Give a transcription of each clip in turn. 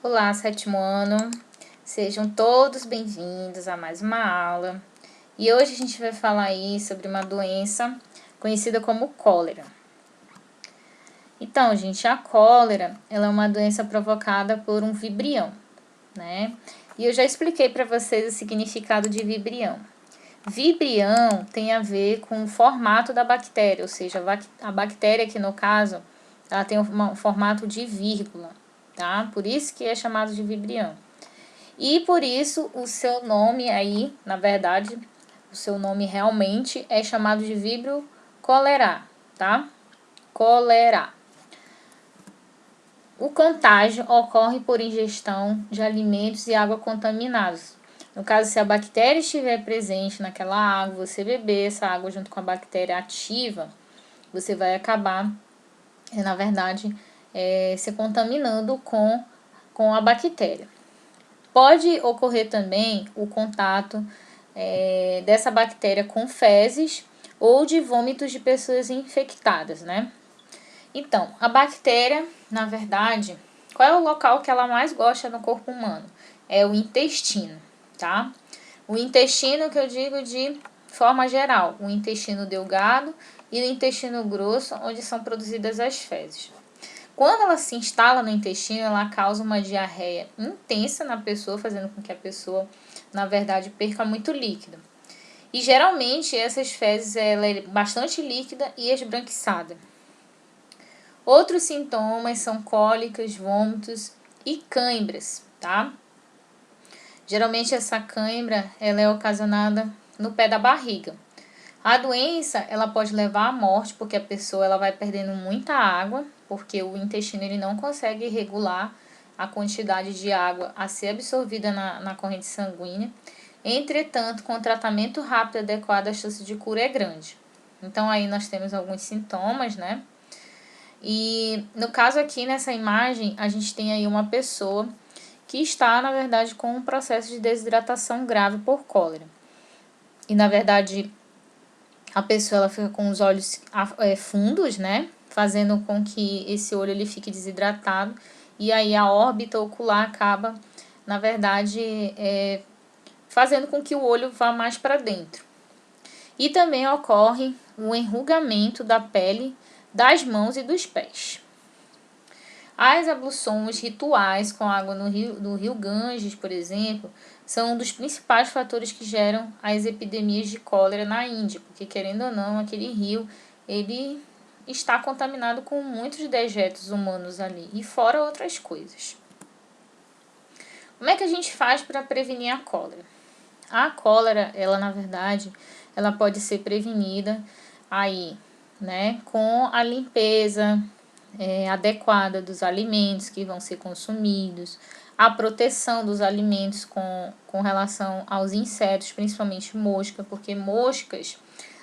Olá, sétimo ano, sejam todos bem-vindos a mais uma aula. E hoje a gente vai falar aí sobre uma doença conhecida como cólera. Então, gente, a cólera, ela é uma doença provocada por um vibrião, né? E eu já expliquei para vocês o significado de vibrião. Vibrião tem a ver com o formato da bactéria, ou seja, a bactéria aqui no caso, ela tem um formato de vírgula, tá? Por isso que é chamado de vibrião. E por isso o seu nome aí, na verdade, o seu nome realmente é chamado de vibrio cholerae, tá? Cólera. O contágio ocorre por ingestão de alimentos e água contaminados. No caso, se a bactéria estiver presente naquela água, você beber essa água junto com a bactéria ativa, você vai acabar, na verdade, se contaminando com a bactéria. Pode ocorrer também o contato dessa bactéria com fezes ou de vômitos de pessoas infectadas, né? Então, a bactéria, na verdade, qual é o local que ela mais gosta no corpo humano? É o intestino, tá? O intestino que eu digo de forma geral, o intestino delgado e o intestino grosso, onde são produzidas as fezes. Quando ela se instala no intestino, ela causa uma diarreia intensa na pessoa, fazendo com que a pessoa, na verdade, perca muito líquido. E geralmente essas fezes ela é bastante líquida e esbranquiçada. Outros sintomas são cólicas, vômitos e cãibras, tá? Geralmente essa cãibra ela é ocasionada no pé da barriga. A doença ela pode levar à morte porque a pessoa ela vai perdendo muita água, porque o intestino ele não consegue regular a quantidade de água a ser absorvida na corrente sanguínea. Entretanto, com tratamento rápido e adequado, a chance de cura é grande. Então aí nós temos alguns sintomas, né? E no caso aqui nessa imagem, a gente tem aí uma pessoa que está, na verdade, com um processo de desidratação grave por cólera. E na verdade, a pessoa ela fica com os olhos fundos, né? Fazendo com que esse olho ele fique desidratado. E aí a órbita ocular acaba, na verdade, fazendo com que o olho vá mais para dentro. E também ocorre o enrugamento da pele das mãos e dos pés. As abluções rituais com água do rio Ganges, por exemplo, são um dos principais fatores que geram as epidemias de cólera na Índia, porque querendo ou não, aquele rio ele está contaminado com muitos dejetos humanos ali, e fora outras coisas. Como é que a gente faz para prevenir a cólera? A cólera, ela na verdade, ela pode ser prevenida aí, né, com a limpeza adequada dos alimentos que vão ser consumidos, a proteção dos alimentos com relação aos insetos, principalmente mosca, porque moscas,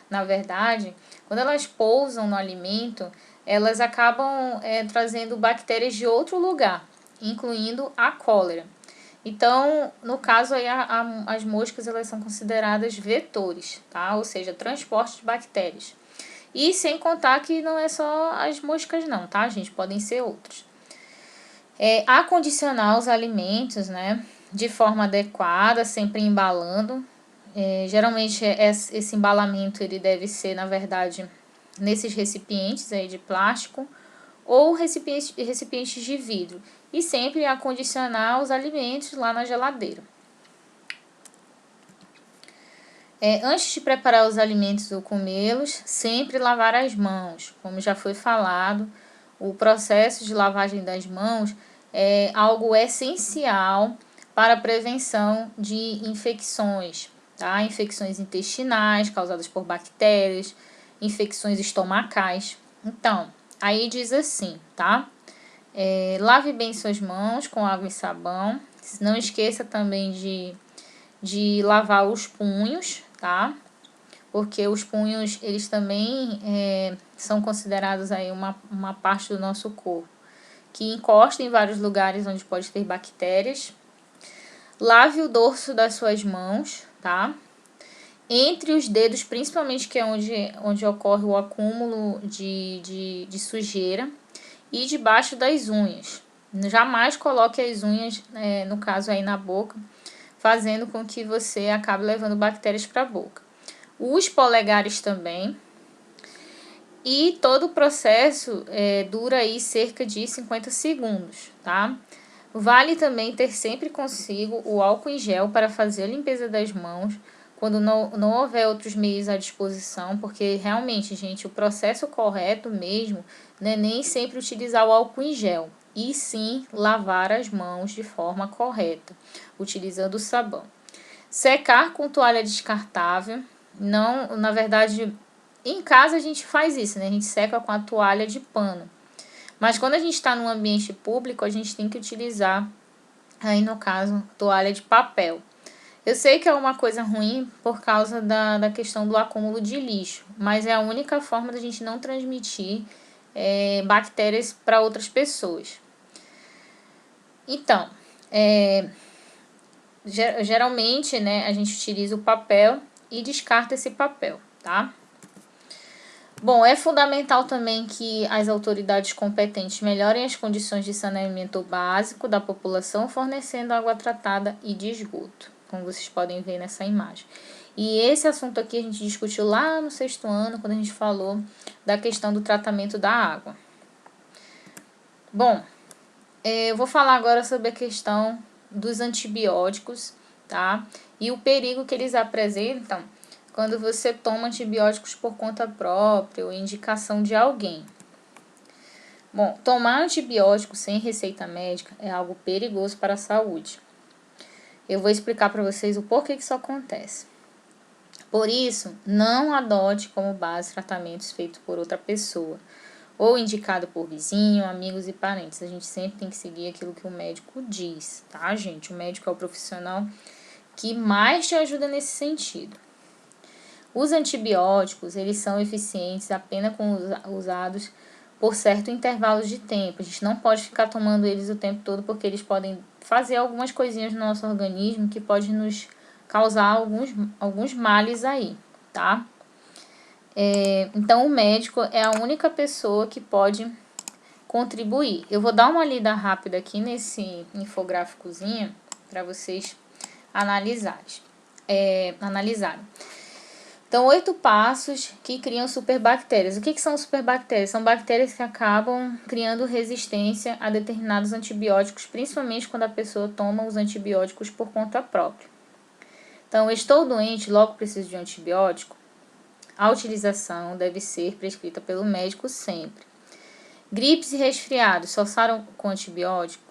na verdade, quando elas pousam no alimento, elas acabam trazendo bactérias de outro lugar, incluindo a cólera. Então, no caso aí, as moscas elas são consideradas vetores, tá? Ou seja, transporte de bactérias. E sem contar que não é só as moscas não, tá, gente? Podem ser outros. Acondicionar os alimentos, né? De forma adequada, sempre embalando. Geralmente esse embalamento ele deve ser, na verdade, nesses recipientes aí de plástico ou recipientes de vidro. E sempre acondicionar os alimentos lá na geladeira. Antes de preparar os alimentos ou comê-los, sempre lavar as mãos. Como já foi falado, o processo de lavagem das mãos é algo essencial para a prevenção de infecções, tá? Infecções intestinais causadas por bactérias, infecções estomacais. Então, aí diz assim, tá? Lave bem suas mãos com água e sabão. Não esqueça também de lavar os punhos, tá? Porque os punhos, eles também são considerados aí uma parte do nosso corpo, que encosta em vários lugares onde pode ter bactérias. Lave o dorso das suas mãos, tá? Entre os dedos, principalmente, que é onde ocorre o acúmulo de sujeira, e debaixo das unhas. Jamais coloque as unhas, no caso aí na boca, fazendo com que você acabe levando bactérias para a boca. Os polegares também. E todo o processo dura aí cerca de 50 segundos, tá? Vale também ter sempre consigo o álcool em gel para fazer a limpeza das mãos, quando não houver outros meios à disposição, porque realmente, gente, o processo correto mesmo não é nem sempre utilizar o álcool em gel, e sim lavar as mãos de forma correta, utilizando o sabão. Secar com toalha descartável, não, na verdade, em casa a gente faz isso, né? A gente seca com a toalha de pano. Mas quando a gente está num ambiente público, a gente tem que utilizar, aí no caso, toalha de papel. Eu sei que é uma coisa ruim por causa da questão do acúmulo de lixo, mas é a única forma da gente não transmitir bactérias para outras pessoas. Então, geralmente, né, a gente utiliza o papel e descarta esse papel, tá? Bom, é fundamental também que as autoridades competentes melhorem as condições de saneamento básico da população, fornecendo água tratada e de esgoto, como vocês podem ver nessa imagem. E esse assunto aqui a gente discutiu lá no 6º ano, quando a gente falou da questão do tratamento da água. Bom, eu vou falar agora sobre a questão dos antibióticos, tá? E o perigo que eles apresentam quando você toma antibióticos por conta própria ou indicação de alguém. Bom, tomar antibiótico sem receita médica é algo perigoso para a saúde. Eu vou explicar para vocês o porquê que isso acontece. Por isso, não adote como base tratamentos feitos por outra pessoa ou indicado por vizinho, amigos e parentes. A gente sempre tem que seguir aquilo que o médico diz, tá, gente? O médico é o profissional que mais te ajuda nesse sentido. Os antibióticos, eles são eficientes apenas usados por certo intervalo de tempo. A gente não pode ficar tomando eles o tempo todo, porque eles podem fazer algumas coisinhas no nosso organismo que pode nos causar alguns males aí, tá? Então, o médico é a única pessoa que pode contribuir. Eu vou dar uma lida rápida aqui nesse infográficozinho para vocês analisarem. Então, 8 passos que criam superbactérias. O que são superbactérias? São bactérias que acabam criando resistência a determinados antibióticos, principalmente quando a pessoa toma os antibióticos por conta própria. Então, estou doente, logo preciso de um antibiótico? A utilização deve ser prescrita pelo médico sempre. Gripes e resfriados só saram com antibiótico?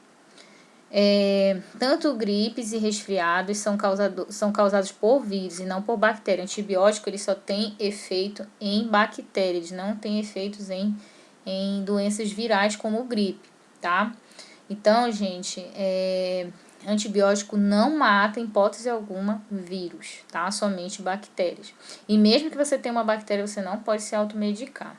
Tanto gripes e resfriados são causados por vírus e não por bactéria. O antibiótico ele só tem efeito em bactérias, não tem efeitos em doenças virais como gripe, tá? Então, gente, antibiótico não mata, em hipótese alguma, vírus, tá? Somente bactérias. E mesmo que você tenha uma bactéria, você não pode se automedicar.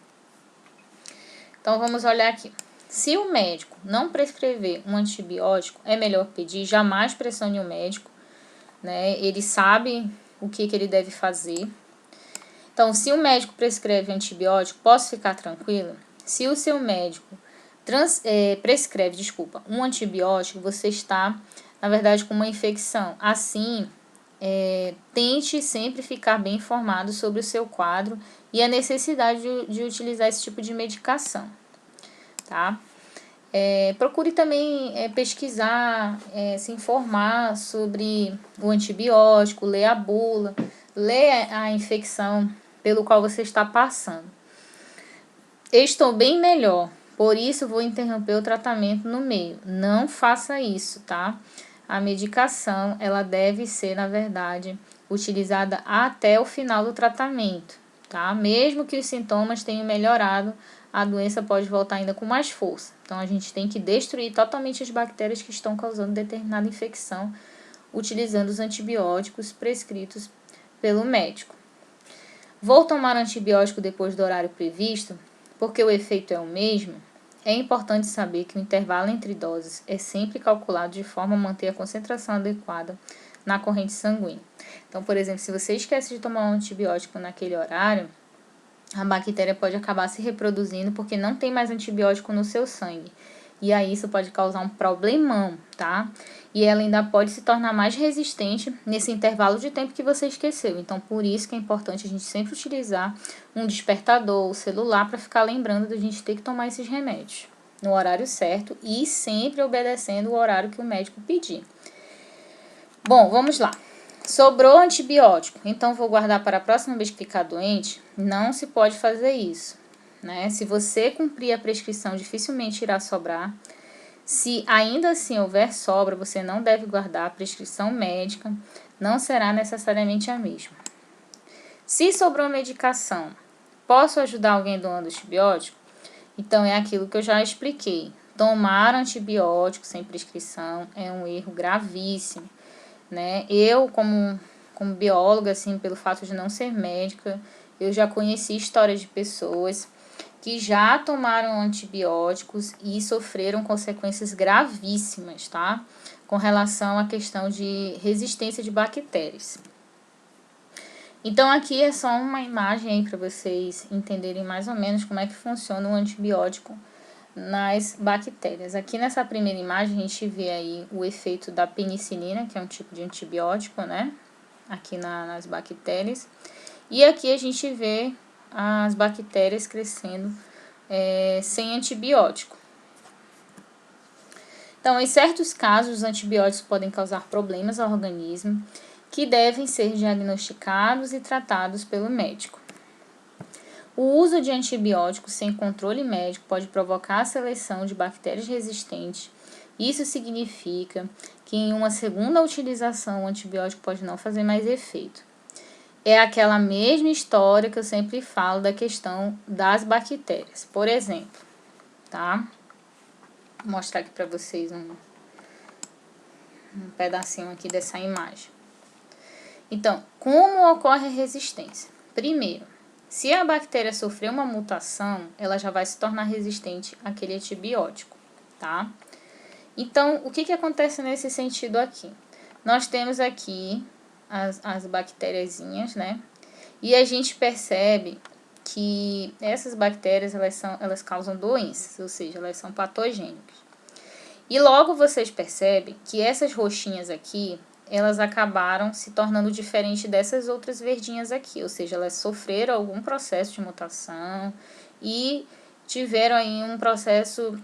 Então, vamos olhar aqui. Se o médico não prescrever um antibiótico, é melhor pedir, jamais pressione o médico, né? Ele sabe o que ele deve fazer. Então, se o médico prescreve antibiótico, posso ficar tranquila? Se o seu médico prescreve um antibiótico, você está, na verdade, com uma infecção. Assim, tente sempre ficar bem informado sobre o seu quadro e a necessidade de utilizar esse tipo de medicação. Tá? Procure também pesquisar, se informar sobre o antibiótico, ler a bula, ler a infecção pelo qual você está passando. Estou bem melhor, por isso vou interromper o tratamento no meio. Não faça isso, tá? A medicação, ela deve ser, na verdade, utilizada até o final do tratamento, tá? Mesmo que os sintomas tenham melhorado, a doença pode voltar ainda com mais força. Então, a gente tem que destruir totalmente as bactérias que estão causando determinada infecção, utilizando os antibióticos prescritos pelo médico. Vou tomar antibiótico depois do horário previsto, porque o efeito é o mesmo? É importante saber que o intervalo entre doses é sempre calculado de forma a manter a concentração adequada na corrente sanguínea. Então, por exemplo, se você esquece de tomar um antibiótico naquele horário, a bactéria pode acabar se reproduzindo porque não tem mais antibiótico no seu sangue. E aí isso pode causar um problemão, tá? E ela ainda pode se tornar mais resistente nesse intervalo de tempo que você esqueceu. Então, por isso que é importante a gente sempre utilizar um despertador, o celular, para ficar lembrando da gente ter que tomar esses remédios no horário certo e sempre obedecendo o horário que o médico pedir. Bom, vamos lá. Sobrou antibiótico, então vou guardar para a próxima vez que ficar doente? Não se pode fazer isso, né? Se você cumprir a prescrição, dificilmente irá sobrar. Se ainda assim houver sobra, você não deve guardar. A prescrição médica não será necessariamente a mesma. Se sobrou medicação, posso ajudar alguém doando antibiótico? Então, é aquilo que eu já expliquei. Tomar antibiótico sem prescrição é um erro gravíssimo, né? Eu, como bióloga, assim, pelo fato de não ser médica, eu já conheci histórias de pessoas que já tomaram antibióticos e sofreram consequências gravíssimas, tá? Com relação à questão de resistência de bactérias. Então, aqui é só uma imagem aí para vocês entenderem mais ou menos como é que funciona o antibiótico nas bactérias. Aqui nessa primeira imagem a gente vê aí o efeito da penicilina, que é um tipo de antibiótico, né? Aqui nas bactérias. E aqui a gente vê as bactérias crescendo sem antibiótico. Então, em certos casos, os antibióticos podem causar problemas ao organismo que devem ser diagnosticados e tratados pelo médico. O uso de antibióticos sem controle médico pode provocar a seleção de bactérias resistentes. Isso significa que em uma segunda utilização o antibiótico pode não fazer mais efeito. É aquela mesma história que eu sempre falo da questão das bactérias. Por exemplo, tá? Vou mostrar aqui para vocês um pedacinho aqui dessa imagem. Então, como ocorre a resistência? Primeiro, se a bactéria sofrer uma mutação, ela já vai se tornar resistente àquele antibiótico, tá? Então, o que acontece nesse sentido aqui? Nós temos aqui as bactériazinhas, né? E a gente percebe que essas bactérias, elas causam doenças, ou seja, elas são patogênicas. E logo vocês percebem que essas roxinhas aqui, elas acabaram se tornando diferente dessas outras verdinhas aqui, ou seja, elas sofreram algum processo de mutação e tiveram aí um processo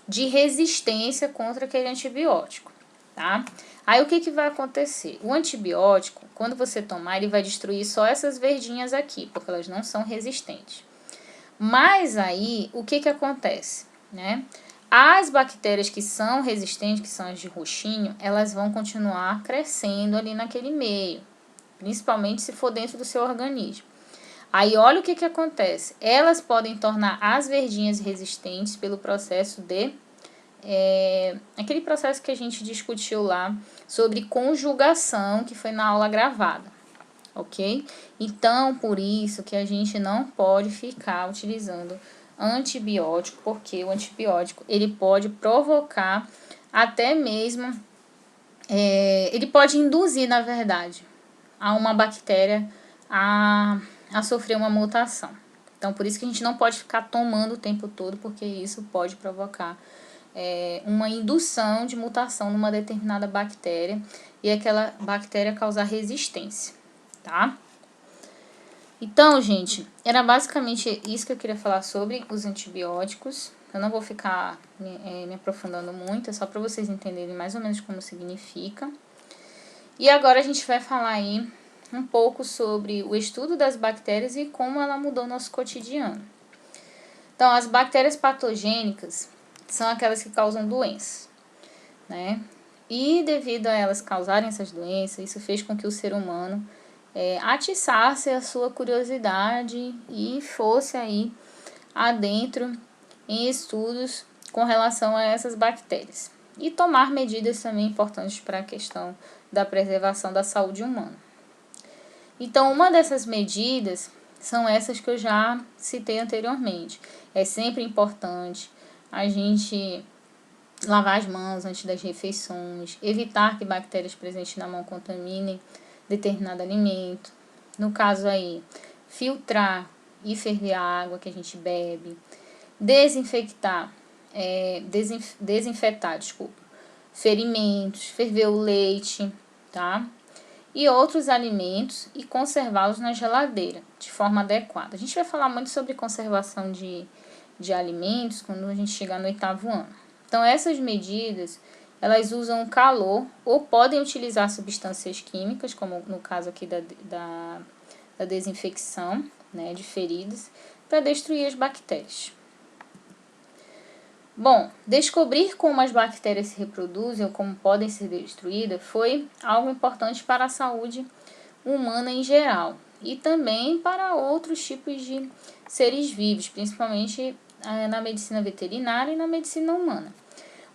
de resistência contra aquele antibiótico, tá? Aí o que vai acontecer? O antibiótico, quando você tomar, ele vai destruir só essas verdinhas aqui, porque elas não são resistentes. Mas aí, o que acontece, né? As bactérias que são resistentes, que são as de roxinho, elas vão continuar crescendo ali naquele meio, principalmente se for dentro do seu organismo. Aí, olha o que acontece. Elas podem tornar as verdinhas resistentes pelo processo de... aquele processo que a gente discutiu lá sobre conjugação, que foi na aula gravada, ok? Então, por isso que a gente não pode ficar utilizando antibiótico, porque o antibiótico ele pode provocar até mesmo, ele pode induzir, na verdade, a uma bactéria a sofrer uma mutação. Então, por isso que a gente não pode ficar tomando o tempo todo, porque isso pode provocar uma indução de mutação numa determinada bactéria e aquela bactéria causar resistência, tá? Então, gente, era basicamente isso que eu queria falar sobre os antibióticos. Eu não vou ficar me aprofundando muito, é só para vocês entenderem mais ou menos como significa. E agora a gente vai falar aí um pouco sobre o estudo das bactérias e como ela mudou o nosso cotidiano. Então, as bactérias patogênicas são aquelas que causam doenças, né? E devido a elas causarem essas doenças, isso fez com que o ser humano atiçasse a sua curiosidade e fosse aí adentro em estudos com relação a essas bactérias. E tomar medidas também importantes para a questão da preservação da saúde humana. Então, uma dessas medidas são essas que eu já citei anteriormente. É sempre importante a gente lavar as mãos antes das refeições, evitar que bactérias presentes na mão contaminem determinado alimento. No caso aí, filtrar e ferver a água que a gente bebe. Desinfectar desinfetar, ferimentos, ferver o leite, tá? E outros alimentos e conservá-los na geladeira de forma adequada. A gente vai falar muito sobre conservação de alimentos quando a gente chegar no 8º ano. Então, essas medidas, elas usam calor ou podem utilizar substâncias químicas, como no caso aqui da desinfecção, né, de feridas, para destruir as bactérias. Bom, descobrir como as bactérias se reproduzem ou como podem ser destruídas foi algo importante para a saúde humana em geral e também para outros tipos de seres vivos, principalmente na medicina veterinária e na medicina humana.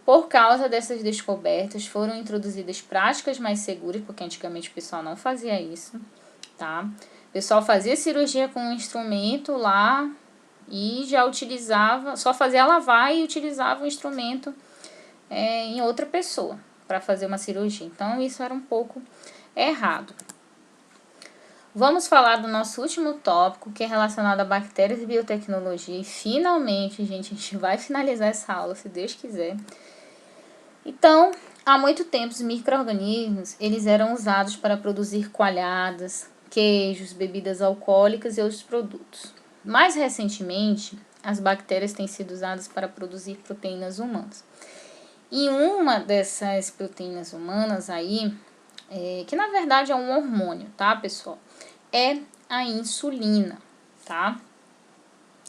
Por causa dessas descobertas, foram introduzidas práticas mais seguras, porque antigamente o pessoal não fazia isso, tá? O pessoal fazia cirurgia com um instrumento lá e já utilizava, só fazia lavar e utilizava o instrumento em outra pessoa para fazer uma cirurgia. Então, isso era um pouco errado. Vamos falar do nosso último tópico, que é relacionado a bactérias e biotecnologia. E finalmente, gente, a gente vai finalizar essa aula, se Deus quiser. Então, há muito tempo, os micro-organismos, eles eram usados para produzir coalhadas, queijos, bebidas alcoólicas e outros produtos. Mais recentemente, as bactérias têm sido usadas para produzir proteínas humanas. E uma dessas proteínas humanas aí, que na verdade é um hormônio, tá, pessoal? É a insulina, tá?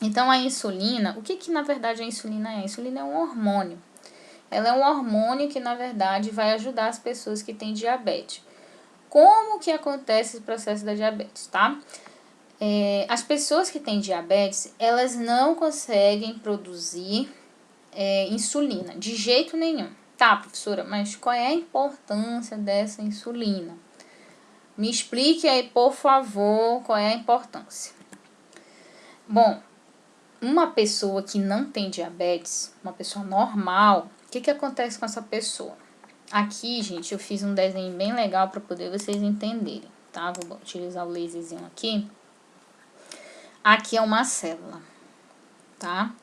Então, a insulina, o que na verdade a insulina é? A insulina é um hormônio. Ela é um hormônio que, na verdade, vai ajudar as pessoas que têm diabetes. Como que acontece esse processo da diabetes, tá? As pessoas que têm diabetes, elas não conseguem produzir insulina, de jeito nenhum. Tá, professora, mas qual é a importância dessa insulina? Me explique aí, por favor, qual é a importância. Bom, uma pessoa que não tem diabetes, uma pessoa normal, o que acontece com essa pessoa? Aqui, gente, eu fiz um desenho bem legal para poder vocês entenderem, tá? Vou utilizar o laserzinho aqui. Aqui é uma célula, tá?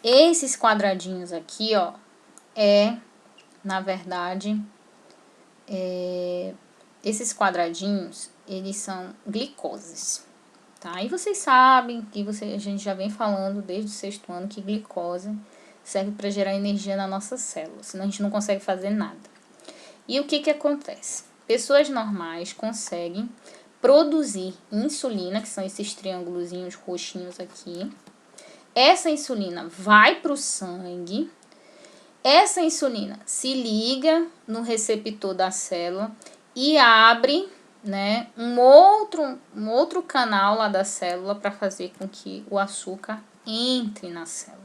Esses quadradinhos aqui, ó, na verdade, esses quadradinhos, eles são glicoses, tá? E vocês sabem que a gente já vem falando desde o 6º ano que glicose serve para gerar energia na nossa célula, senão a gente não consegue fazer nada. E o que acontece? Pessoas normais conseguem produzir insulina, que são esses triângulozinhos roxinhos aqui. Essa insulina vai para o sangue. Essa insulina se liga no receptor da célula e abre, né, um outro canal lá da célula para fazer com que o açúcar entre na célula.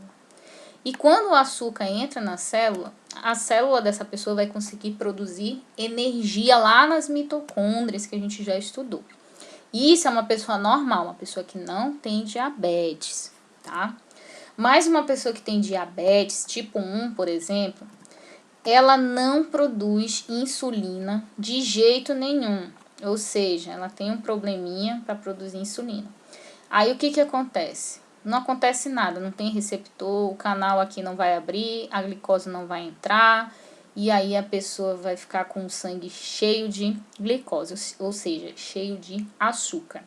E quando o açúcar entra na célula, a célula dessa pessoa vai conseguir produzir energia lá nas mitocôndrias que a gente já estudou. Isso é uma pessoa normal, uma pessoa que não tem diabetes, tá? Mas uma pessoa que tem diabetes tipo 1, por exemplo, ela não produz insulina de jeito nenhum. Ou seja, ela tem um probleminha para produzir insulina. Aí o que acontece? Não acontece nada, não tem receptor, o canal aqui não vai abrir, a glicose não vai entrar, e aí a pessoa vai ficar com o sangue cheio de glicose, ou seja, cheio de açúcar.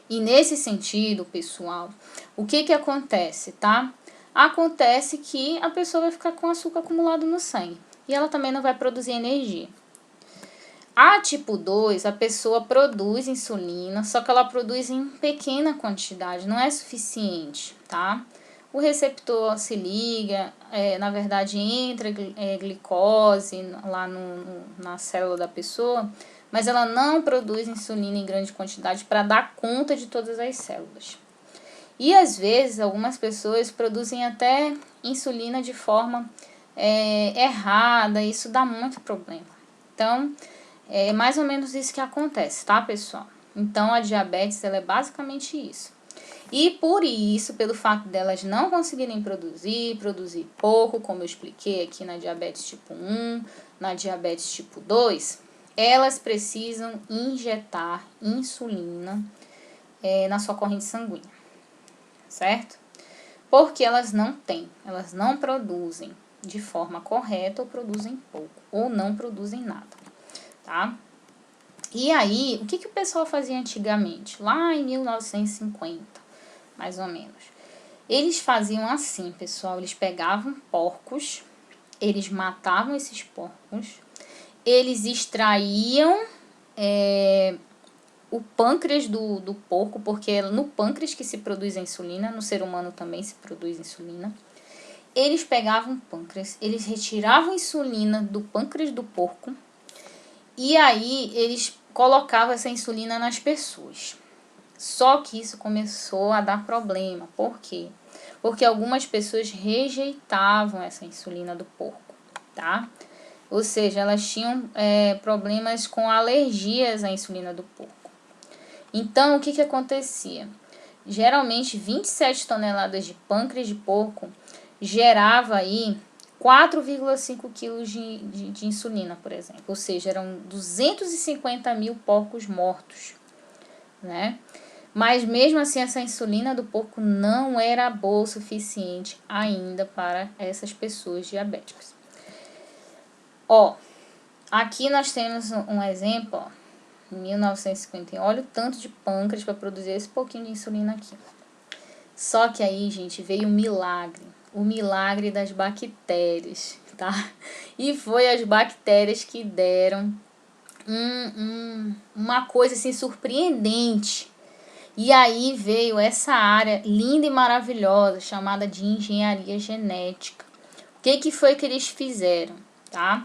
E nesse sentido, pessoal, o que acontece, tá? Acontece que a pessoa vai ficar com açúcar acumulado no sangue, e ela também não vai produzir energia. A tipo 2, a pessoa produz insulina, só que ela produz em pequena quantidade, não é suficiente, tá? O receptor se liga, na verdade entra glicose lá na célula da pessoa, mas ela não produz insulina em grande quantidade para dar conta de todas as células. E às vezes algumas pessoas produzem até insulina de forma errada, e isso dá muito problema. Então, é mais ou menos isso que acontece, tá, pessoal? Então, a diabetes, ela é basicamente isso. E por isso, pelo fato delas não conseguirem produzir pouco, como eu expliquei aqui na diabetes tipo 1, na diabetes tipo 2, elas precisam injetar insulina na sua corrente sanguínea, certo? porque elas não produzem de forma correta, ou produzem pouco, ou não produzem nada, tá? E aí, o que o pessoal fazia antigamente? Lá em 1950, mais ou menos. Eles faziam assim, pessoal, eles pegavam porcos, eles matavam esses porcos, eles extraíam o pâncreas do porco, porque é no pâncreas que se produz a insulina, no ser humano também se produz insulina. Eles pegavam o pâncreas, eles retiravam a insulina do pâncreas do porco, e aí eles colocavam essa insulina nas pessoas. Só que isso começou a dar problema. Por quê? Porque algumas pessoas rejeitavam essa insulina do porco, tá? Ou seja, elas tinham problemas com alergias à insulina do porco. Então, o que acontecia? Geralmente, 27 toneladas de pâncreas de porco gerava aí 4,5 quilos de insulina, por exemplo. Ou seja, eram 250 mil porcos mortos, né? Mas mesmo assim, essa insulina do porco não era boa o suficiente ainda para essas pessoas diabéticas. Ó, aqui nós temos um exemplo, ó, em 1950. Olha o tanto de pâncreas para produzir esse pouquinho de insulina aqui. Só que aí, gente, veio o milagre das bactérias, tá? E foi as bactérias que deram uma coisa assim surpreendente. E aí veio essa área linda e maravilhosa chamada de engenharia genética. O que foi que eles fizeram, tá?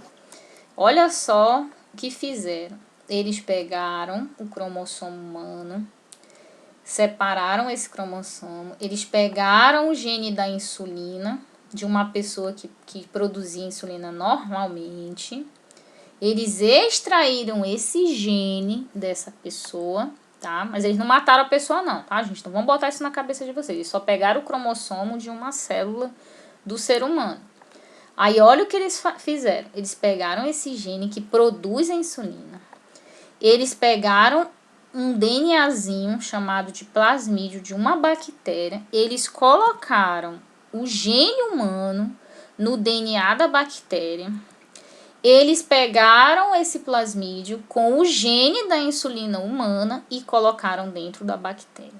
Olha só o que fizeram. Eles pegaram o cromossomo humano, separaram esse cromossomo, eles pegaram o gene da insulina de uma pessoa que produzia insulina normalmente, eles extraíram esse gene dessa pessoa, tá? Mas eles não mataram a pessoa não, tá, gente? Então vamos botar isso na cabeça de vocês. Eles só pegaram o cromossomo de uma célula do ser humano. Aí olha o que eles fizeram. Eles pegaram esse gene que produz a insulina. Eles pegaram um DNAzinho chamado de plasmídio de uma bactéria. Eles colocaram o gene humano no DNA da bactéria. Eles pegaram esse plasmídio com o gene da insulina humana e colocaram dentro da bactéria.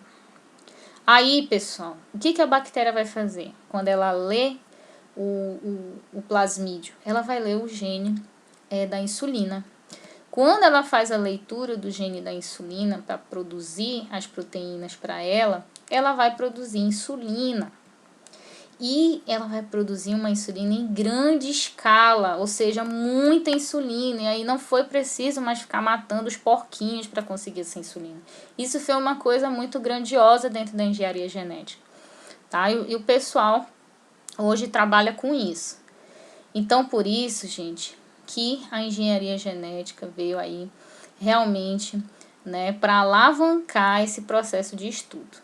Aí, pessoal, o que a bactéria vai fazer? Quando ela lê o plasmídio, ela vai ler o gene da insulina. Quando ela faz a leitura do gene da insulina para produzir as proteínas para ela vai produzir insulina. E ela vai produzir uma insulina em grande escala, ou seja, muita insulina. E aí não foi preciso mais ficar matando os porquinhos para conseguir essa insulina. Isso foi uma coisa muito grandiosa dentro da engenharia genética, tá? E o pessoal hoje trabalha com isso. Então, por isso, gente, que a engenharia genética veio aí realmente, né, para alavancar esse processo de estudo.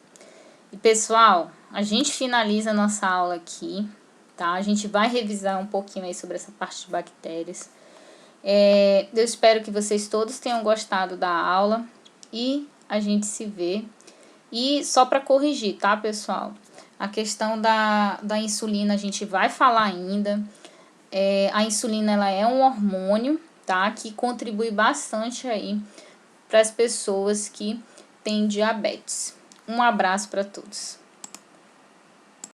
E, pessoal, a gente finaliza a nossa aula aqui, tá? A gente vai revisar um pouquinho aí sobre essa parte de bactérias. Eu espero que vocês todos tenham gostado da aula e a gente se vê. E só para corrigir, tá, pessoal? A questão da insulina a gente vai falar ainda. A insulina ela é um hormônio, tá? Que contribui bastante aí para as pessoas que têm diabetes. Um abraço para todos.